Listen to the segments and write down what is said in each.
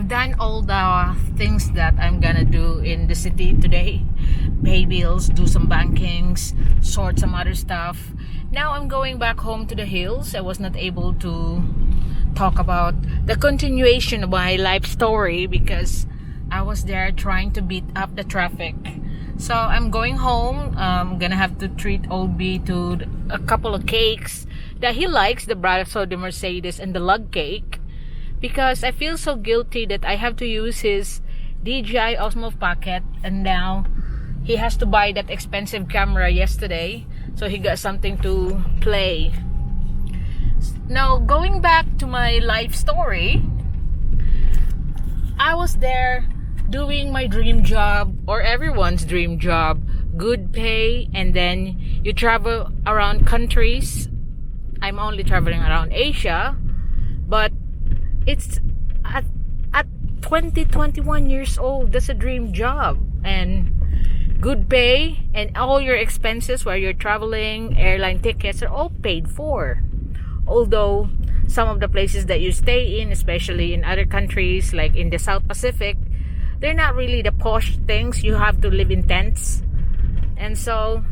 I've done all the things that I'm gonna do in the city today. Pay bills, do some bankings, sort some other stuff. Now I'm going back home to the hills. I was not able to talk about the continuation of my life story because I was there trying to beat up the traffic. So I'm going home. I'm gonna have to treat old B to a couple of cakes that he likes, the Brazo de Mercedes and the lug cake, because I feel so guilty that I have to use his DJI Osmo Pocket, and now he has to buy that expensive camera yesterday, so he got something to play. Now, going back to my life story, I was there doing my dream job, or everyone's dream job, good pay, and then you travel around countries. I'm only traveling around Asia, but it's at 20, 21 years old, that's a dream job, and good pay, and all your expenses while you're traveling, airline tickets are all paid for. Although some of the places that you stay in, especially in other countries like in the South Pacific, they're not really the posh things. You have to live in tents. And so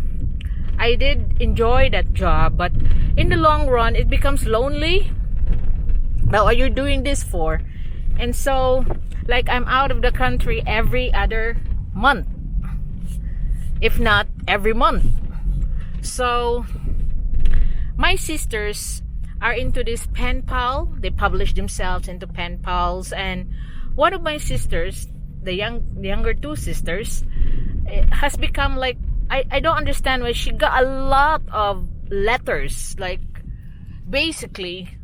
I did enjoy that job, but in the long run it becomes lonely. Now, what you're doing this for? And so, like, I'm out of the country every other month, if not every month. So my sisters are into this pen pal. They publish themselves into pen pals, and one of my sisters, the younger two sisters, has become like, I don't understand why she got a lot of letters, like basically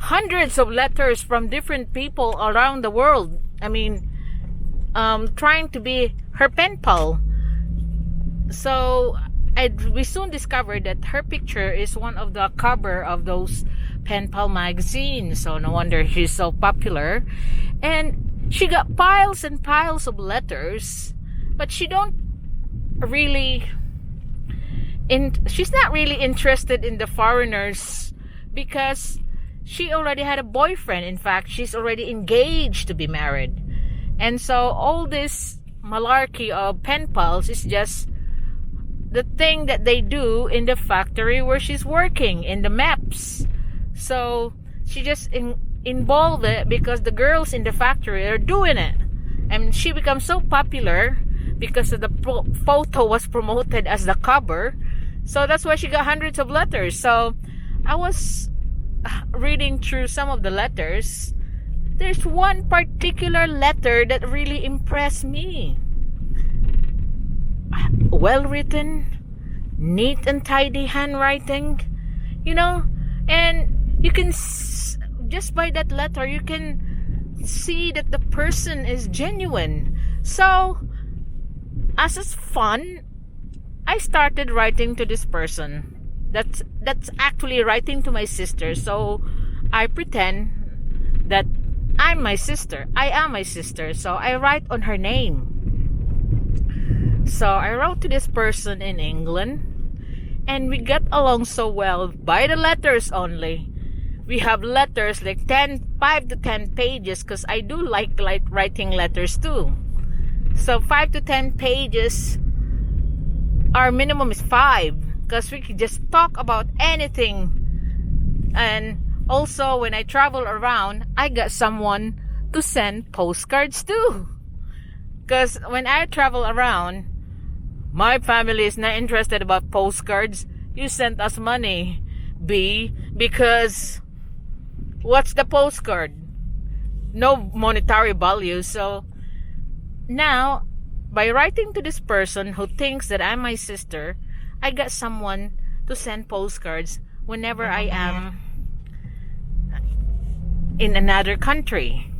hundreds of letters from different people around the world. I mean, trying to be her pen pal. So we soon discovered that her picture is one of the cover of those pen pal magazines. So no wonder she's so popular. And she got piles and piles of letters, but she's not really interested in the foreigners because she already had a boyfriend. In fact, she's already engaged to be married. And so all this malarkey of pen pals is just the thing that they do in the factory where she's working, in the maps. So she just involved it because the girls in the factory are doing it. And she becomes so popular because of the photo was promoted as the cover. So that's why she got hundreds of letters. So I was reading through some of the letters. There's one particular letter that really impressed me. Well written, neat and tidy handwriting, and you can just by that letter you can see that the person is genuine. So as is fun, I started writing to this person. That's actually writing to my sister. So I pretend that I'm my sister. I am my sister. So I write on her name. So I wrote to this person in England, and we got along so well by the letters only. We have letters like 5 to 10 pages, because I do like writing letters too. So 5 to 10 pages. Our minimum is 5, because we can just talk about anything. And also, when I travel around, I got someone to send postcards to. Because when I travel around, my family is not interested about postcards. You sent us money, B, because what's the postcard? No monetary value. So now, by writing to this person who thinks that I'm my sister, I got someone to send postcards whenever I am in another country.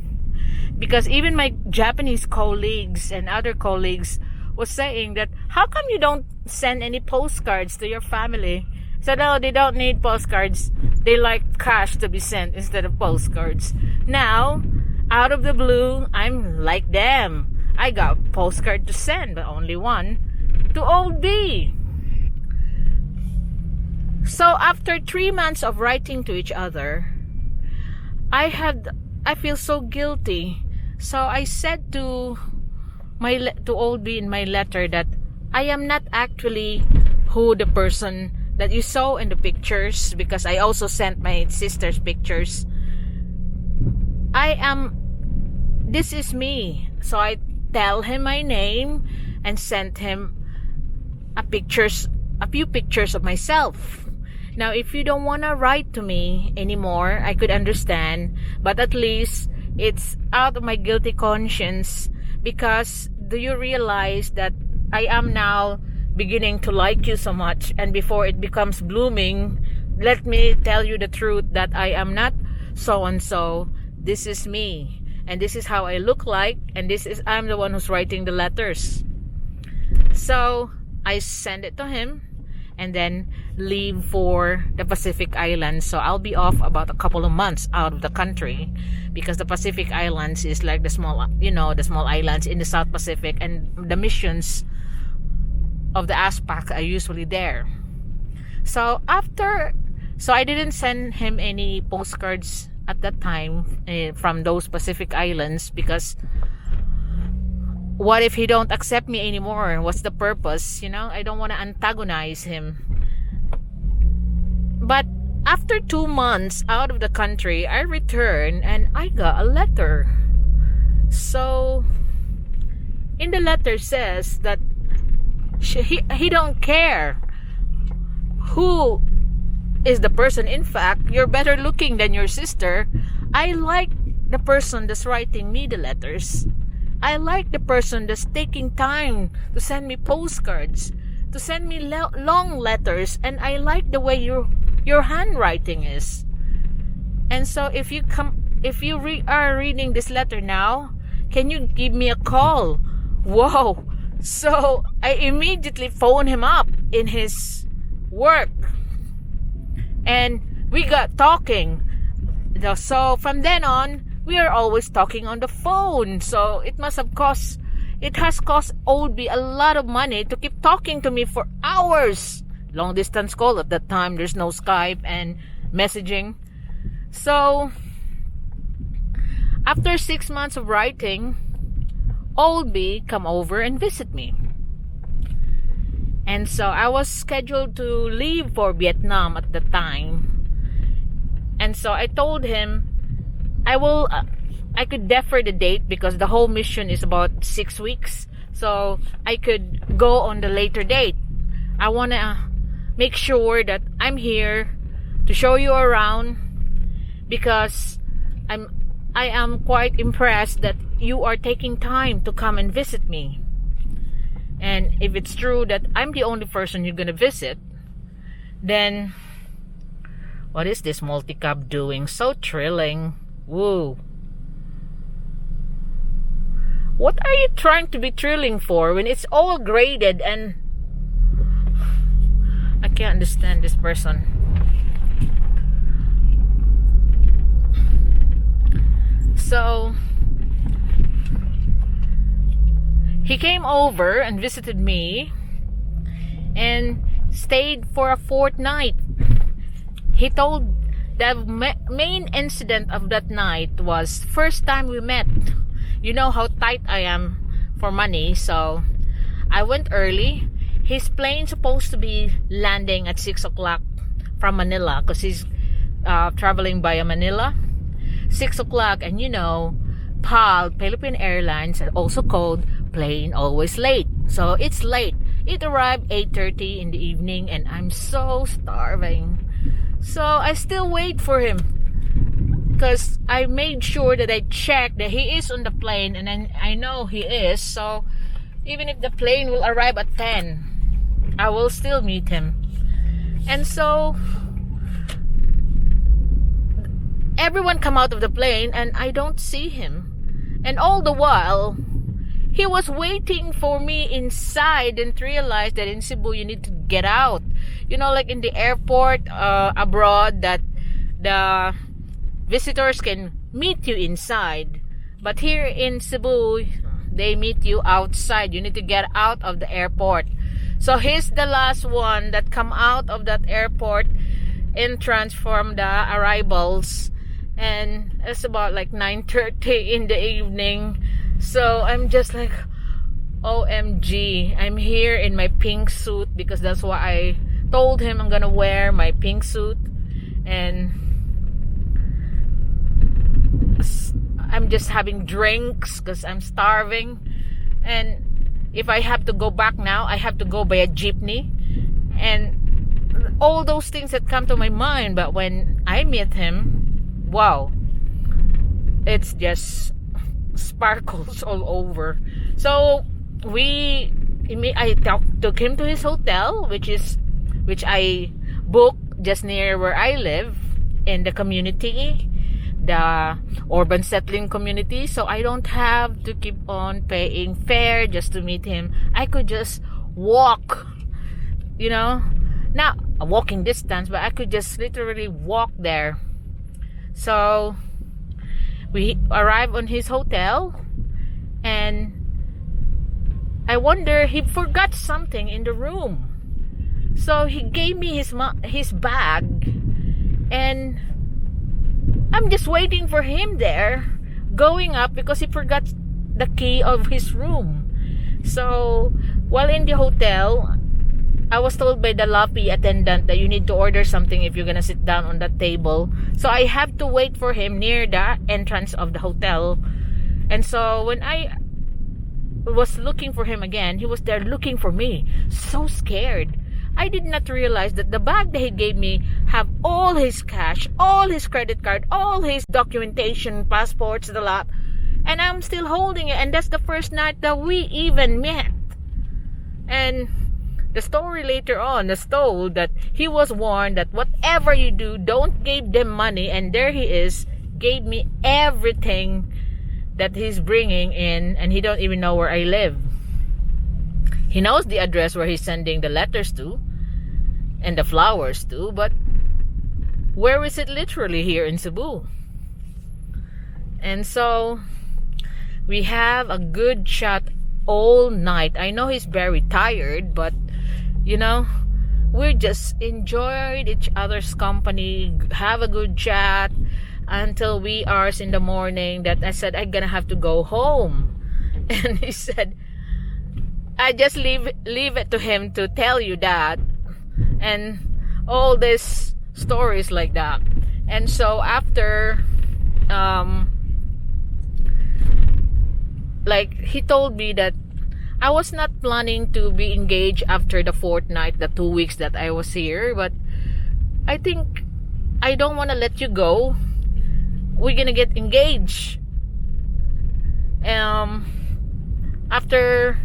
Because even my Japanese colleagues and other colleagues was saying that, how come you don't send any postcards to your family? So no, they don't need postcards. They like cash to be sent instead of postcards. Now, out of the blue, I'm like them. I got a postcard to send, but only one, to old B. So after 3 months of writing to each other, I feel so guilty. So I said to Oldie in my letter that I am not actually who the person that you saw in the pictures, because I also sent my sister's pictures. This is me. So I tell him my name and sent him a few pictures of myself. Now, if you don't want to write to me anymore, I could understand, but at least it's out of my guilty conscience, because do you realize that I am now beginning to like you so much, and before it becomes blooming, let me tell you the truth that I am not so and so. This is me, and this is how I look like, and I'm the one who's writing the letters. So I send it to him and then leave for the Pacific Islands. So I'll be off about a couple of months out of the country, because the Pacific Islands is like the small islands in the South Pacific, and the missions of the ASPAC are usually there. So I didn't send him any postcards at that time from those Pacific Islands, because what if he don't accept me anymore? What's the purpose? I don't want to antagonize him. But after 2 months out of the country, I returned and I got a letter. So in the letter says that he don't care who is the person. In fact, you're better looking than your sister. I like the person that's writing me the letters. I like the person that's taking time to send me postcards, to send me long letters, and I like the way your handwriting is. And so if you are reading this letter now, can you give me a call? Whoa. So I immediately phoned him up in his work, and we got talking. So from then on, we are always talking on the phone. So it has cost Oldby a lot of money to keep talking to me for hours. Long distance call at that time. There's no Skype and messaging. So after 6 months of writing, Oldby come over and visit me. And so I was scheduled to leave for Vietnam at the time. And so I told him I could defer the date, because the whole mission is about 6 weeks. So I could go on the later date. I want to make sure that I'm here to show you around, because I am quite impressed that you are taking time to come and visit me. And if it's true that I'm the only person you're gonna visit, then what is this multi-cab doing? So thrilling. Woo. What are you trying to be thrilling for when it's all graded? And I can't understand this person. So he came over and visited me and stayed for a fortnight. He told the main incident of that night was first time we met. You know how tight I am for money, so I went early. His plane supposed to be landing at 6 o'clock from Manila, because he's traveling via Manila. 6 o'clock, and PAL, Philippine Airlines, also called plane always late. So it's late. It arrived 8:30 in the evening, and I'm so starving. So I still wait for him, because I made sure that I checked that he is on the plane, and then I know he is. So even if the plane will arrive at 10, I will still meet him. And so everyone come out of the plane, and I don't see him. And all the while, he was waiting for me inside, and realized that in Cebu you need to get out. Like in the airport abroad, that the visitors can meet you inside. But here in Cebu, they meet you outside. You need to get out of the airport. So he's the last one that come out of that airport entrance from the arrivals. and it's about like 9:30 in the evening. So I'm just like, OMG, I'm here in my pink suit because that's what I told him I'm gonna wear, my pink suit. And I'm just having drinks because I'm starving. And if I have to go back now, I have to go by a jeepney. And all those things that come to my mind. But when I meet him, wow, it's just sparkles all over. So I took him to his hotel, which I booked just near where I live in the community, the urban settling community. So I don't have to keep on paying fare just to meet him. I could just walk, not a walking distance, but I could just literally walk there. So we arrived on his hotel, and I wonder, he forgot something in the room. So he gave me his bag, and I'm just waiting for him there, going up because he forgot the key of his room. So while in the hotel, I was told by the lobby attendant that you need to order something if you're gonna sit down on that table. So I have to wait for him near the entrance of the hotel. And so when I was looking for him again, he was there looking for me. So scared. I did not realize that the bag that he gave me have all his cash, all his credit card, all his documentation, passports, the lot. And I'm still holding it. And that's the first night that we even met. And the story later on is told that he was warned that whatever you do, don't give them money. And there he is, gave me everything that he's bringing in, and he don't even know where I live. He knows the address where he's sending the letters to and the flowers to, but where is it literally here in Cebu? And so we have a good chat all night. I know he's very tired, but we just enjoyed each other's company, have a good chat until wee hours in the morning that I said I'm gonna have to go home. And he said, I just leave it to him to tell you that, and all these stories like that. And so after he told me that I was not planning to be engaged after the fortnight, the 2 weeks that I was here, but I think I don't want to let you go. We're gonna get engaged after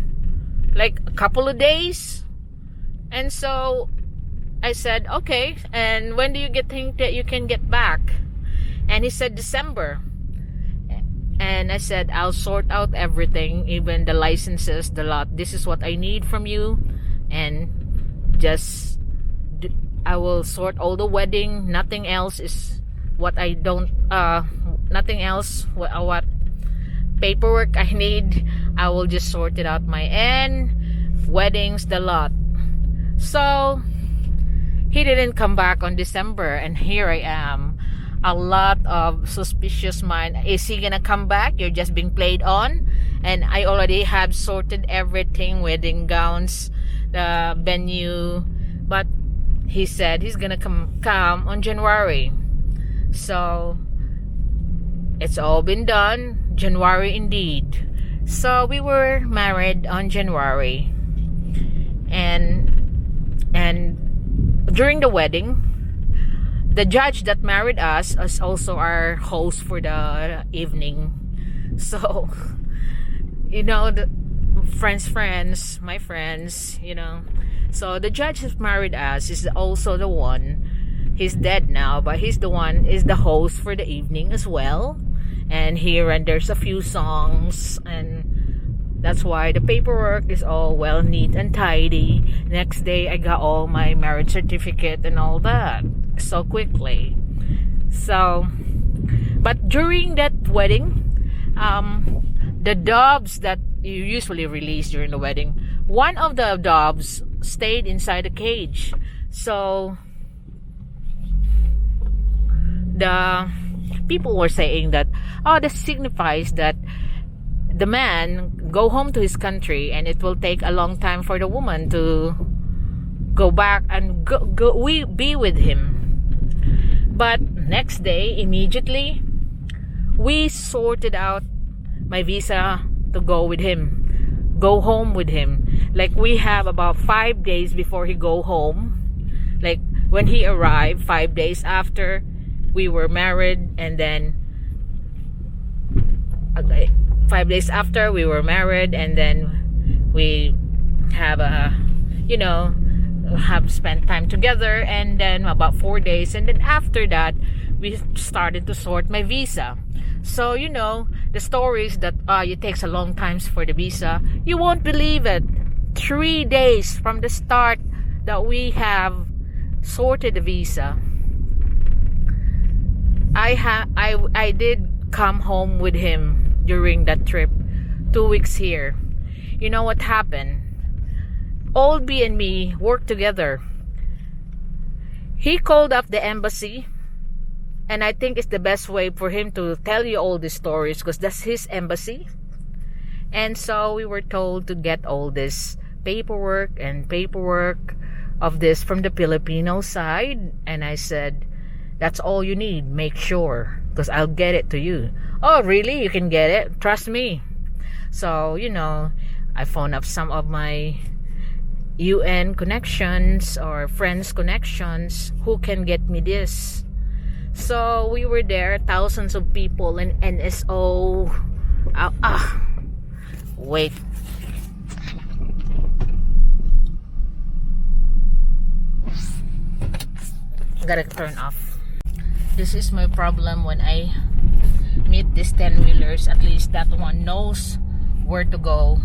like a couple of days. And so I said, okay, and when do you think that you can get back? And he said December. And I said, I'll sort out everything, even the licenses, the lot. This is what I need from you, and I will sort all the wedding. Nothing else is what I don't nothing else what paperwork I need. I will just sort it out my end. Weddings, the lot. So he didn't come back on December, and here I am. A lot of suspicious mind. Is he gonna come back? You're just being played on. And I already have sorted everything, wedding gowns, the venue, but he said he's gonna come on January. So it's all been done. January indeed. So we were married on January, and during the wedding, the judge that married us is also our host for the evening. So the my friends, so the judge that married us is also the one. He's dead now, but he's the host for the evening as well. And he renders a few songs, and that's why the paperwork is all well neat and tidy. Next day I got all my marriage certificate and all that so quickly. So but during that wedding, the doves that you usually release during the wedding, one of the doves stayed inside the cage. So the people were saying that, oh, this signifies that the man go home to his country and it will take a long time for the woman to go back and we be with him. But next day, immediately, we sorted out my visa to go with him, go home with him. Like, we have about 5 days before he go home. Like, when he arrived, 5 days after we were married, and then 5 days after we were married, and then we have have spent time together, and then about 4 days, and then after that we started to sort my visa. So the stories that it takes a long time for the visa, you won't believe it. 3 days from the start that we have sorted the visa, I did come home with him during that trip, 2 weeks here. You know what happened? Old B and me worked together. He called up the embassy, and I think it's the best way for him to tell you all these stories because that's his embassy. And so we were told to get all this paperwork of this from the Filipino side, and I said, that's all you need, make sure, because I'll get it to you. Oh, really? You can get it? Trust me. So I phoned up some of my UN connections or friends connections who can get me this. So we were there, thousands of people in NSO. Wait. Gotta turn off. This is my problem when I meet these 10-wheelers. At least that one knows where to go.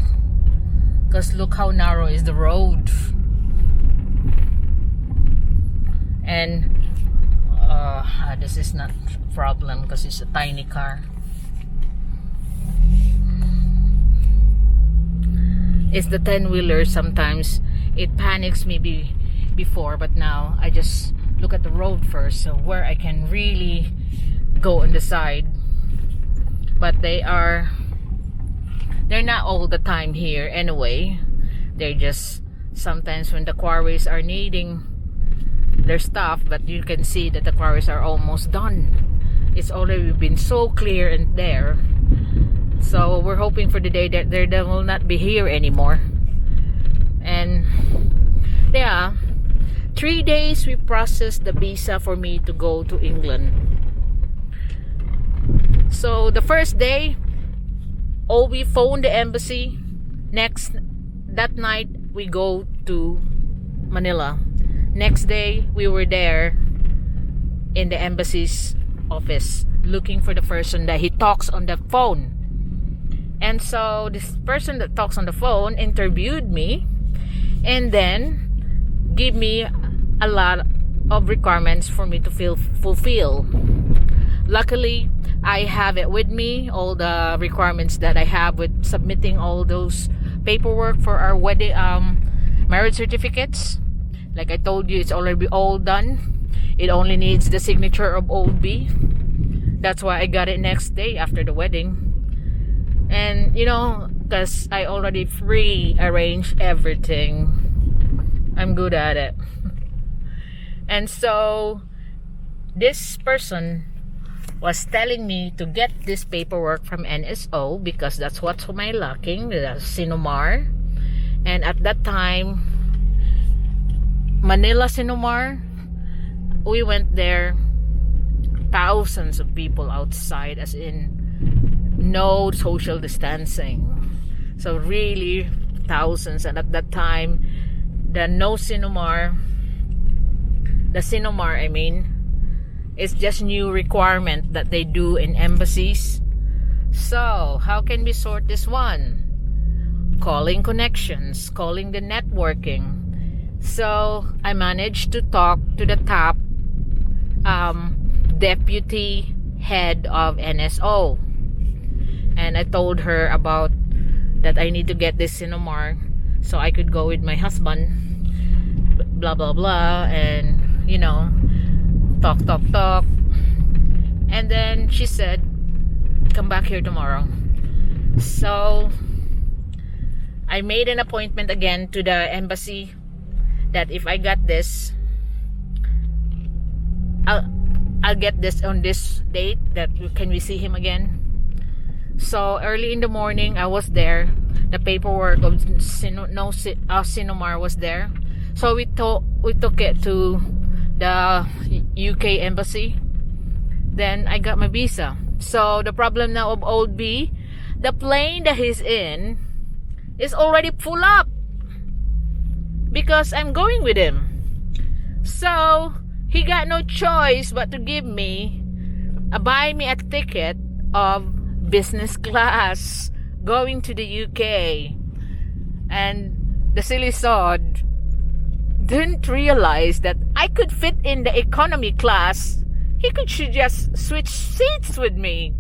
Because look how narrow is the road. And this is not a problem because it's a tiny car. It's the 10-wheeler, sometimes it panics me before, but now I just look at the road first, so where I can really go on the side. But they're not all the time here anyway. They're just sometimes when the quarries are needing their stuff, but you can see that the quarries are almost done. It's already been so clear and there. So we're hoping for the day that they will not be here anymore. And yeah, 3 days we processed the visa for me to go to England. So the first day, we phoned the embassy. That night we go to Manila. Next day we were there in the embassy's office looking for the person that he talks on the phone. And so this person that talks on the phone interviewed me and then give me a lot of requirements for me to fulfill. Luckily, I have it with me, all the requirements that I have with submitting all those paperwork for our wedding, marriage certificates. Like I told you, it's already all done. It only needs the signature of old B. That's why I got it next day after the wedding. And because I already pre-arranged everything, I'm good at it. And so this person was telling me to get this paperwork from NSO because that's what's my lacking, the Sinumar. And at that time, Manila Sinumar, we went there, thousands of people outside, as in no social distancing. So really thousands. And at that time, the Sinumar I mean, it's just new requirement that they do in embassies. So how can we sort this one? Calling connections, calling the networking. So I managed to talk to the top deputy head of NSO, and I told her about that I need to get this Sinumar so I could go with my husband, blah blah blah, and talk. And then she said, come back here tomorrow. So I made an appointment again to the embassy that if I got this, I'll get this on this date, that can we see him again. So early in the morning I was there. The paperwork of Sinomar was there. So we took it to the UK embassy. Then I got my visa. So the problem now of old B, the plane that he's in is already full up because I'm going with him. So he got no choice but to buy me a ticket of business class going to the UK. And the silly sod didn't realize that I could fit in the economy class. He could just switch seats with me.